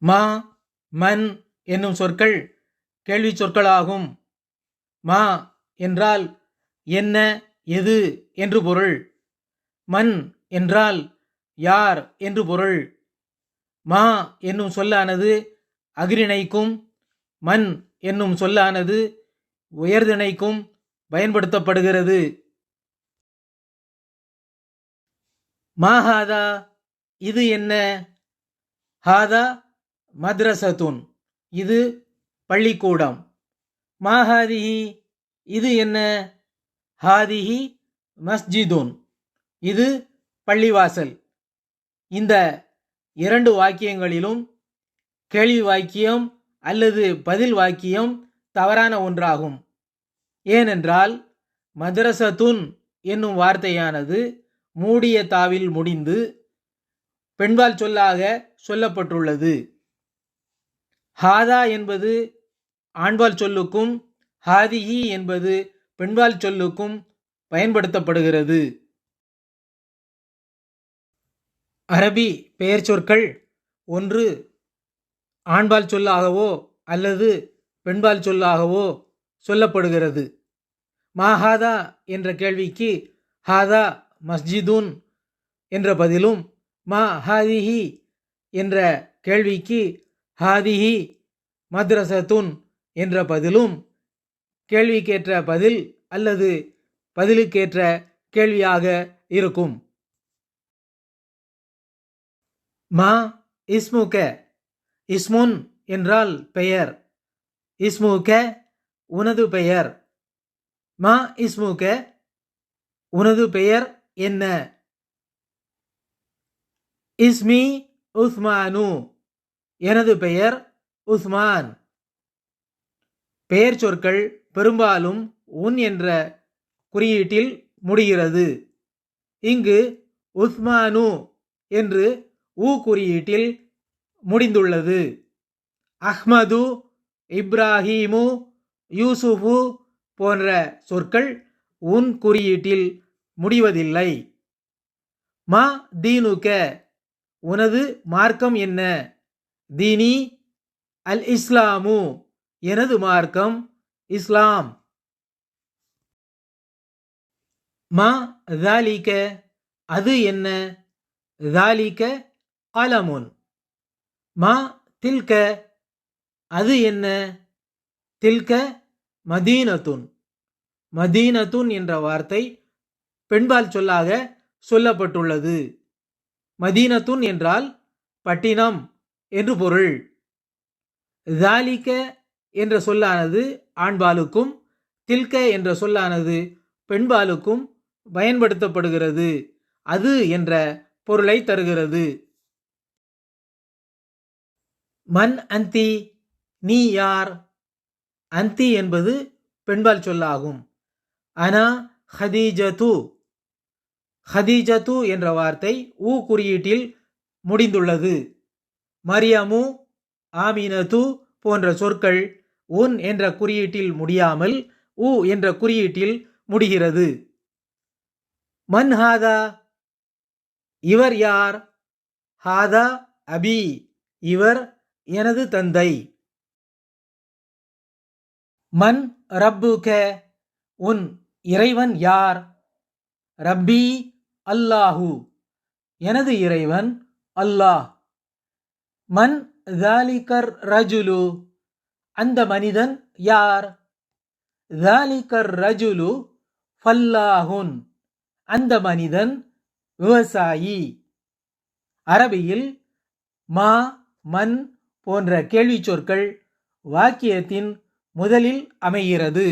மா, மன் என்னும் சொற்கள் கேள்விச் சொற்களாகும். மா என்றால் என்ன, எது என்று பொருள். மன் என்றால் யார் என்று பொருள். மா என்னும் சொல்லானது அஃறிணைக்கும், மன் என்னும் சொல்லானது உயர்திணைக்கும் பயன்படுத்தப்படுகிறது. மா ஹாதா, இது என்ன? ஹாதா மத்ரசத்துன், இது பள்ளிக்கூடம். மா ஹாதிஹி, இது என்ன? ஹாதிஹி மஸ்ஜிதுன், இது பள்ளிவாசல். இந்த இரண்டு வாக்கியங்களிலும் கேள்வி வாக்கியம் அல்லது பதில் வாக்கியம் தவறான ஒன்றாகும். ஏனென்றால் மதரசத்துன் என்னும் வார்த்தையானது மூடிய தாவில் முடிந்து பெண்பால் சொல்லாக சொல்லப்பட்டுள்ளது. ஹாதா என்பது ஆண்பால் சொல்லுக்கும், ஹாதிஹி என்பது பெண்பால் சொல்லுக்கும் பயன்படுத்தப்படுகிறது. அரபி பெயர் சொற்கள் ஒன்று ஆண்பால் சொல்லாகவோ அல்லது பெண்பால் சொல்லாகவோ சொல்லப்படுகிறது. மா ஹாதா என்ற கேள்விக்கு ஹாதா மஸ்ஜிதுன் என்ற பதிலும், மா ஹாதிஹி என்ற கேள்விக்கு ஹாதிஹி மத்ரசத்துன் என்ற பதிலும் கேள்விக்கேற்ற பதில் அல்லது பதிலுக்கேற்ற கேள்வியாக இருக்கும். மா இஸ்முக, இஸ்முன் என்றால் பெயர், இஸ்முக உனது பெயர். மா இஸ்முக, உனது பெயர் என்ன? இஸ்மி உஸ்மானு, எனது பெயர் உஸ்மான். பெயர் சொற்கள் பெரும்பாலும் உன் என்ற குறியீட்டில் முடிகிறது. இங்கு உஸ்மானு என்று ஊ குறியீட்டில் முடிந்துள்ளது. அஹ்மது, இப்ராஹீமு, யூசுஃபு போன்ற சொற்கள் உன் குறியீட்டில் முடிவதில்லை. மா தீனுக, உனது மார்க்கம் என்ன? தீனி அல் இஸ்லாமு, எனது மார்க்கம் இஸ்லாம். மா தாலிக, அது என்ன? தாலிக கலமுன். மா தில்க, அது என்ன? தில்க மதீனத்துன். மதீனத்துன் என்ற வார்த்தை பெண்பால் சொல்லாக சொல்லப்பட்டுள்ளது. மதீனத்துன் என்றால் பட்டினம் என்று பொருள். தாலிக என்ற சொல்லானது ஆண்பாலுக்கும், தில்க என்ற சொல்லானது பெண்பாலுக்கும் பயன்படுத்தப்படுகிறது. அது என்ற பொருளை தருகிறது. மன் அந்தி, நீ யார்? அந்தி என்பது பெண்பால் சொல்லாகும். அனா ஹதீஜது, ஹதீஜது என்ற வார்த்தை ஊ குறியீட்டில் முடிந்துள்ளது. மரியமு, ஆமினது போன்ற சொற்கள் உன் என்ற குறியீட்டில் முடியாமல் ஊ என்ற குறியீட்டில் முடிகிறது. மன் ஹாதா, இவர் யார்? ஹாதா அபி, இவர் எனது தந்தை. மன் ரப்புக, உன் இறைவன் யார்? ரப்பி அல்லாஹு, எனது இறைவன் அல்லாஹ். மன் தாலிகர் ரஜுலு, அந்த மனிதன் யார்? தாலிகர் ரஜுலு ஃபல்லாஹுன், அந்த மனிதன் விவசாயி. அரபியில் மா, மன் போன்ற கேள்வி சொற்கள் வாக்கியத்தின் முதலில் அமைகிறது.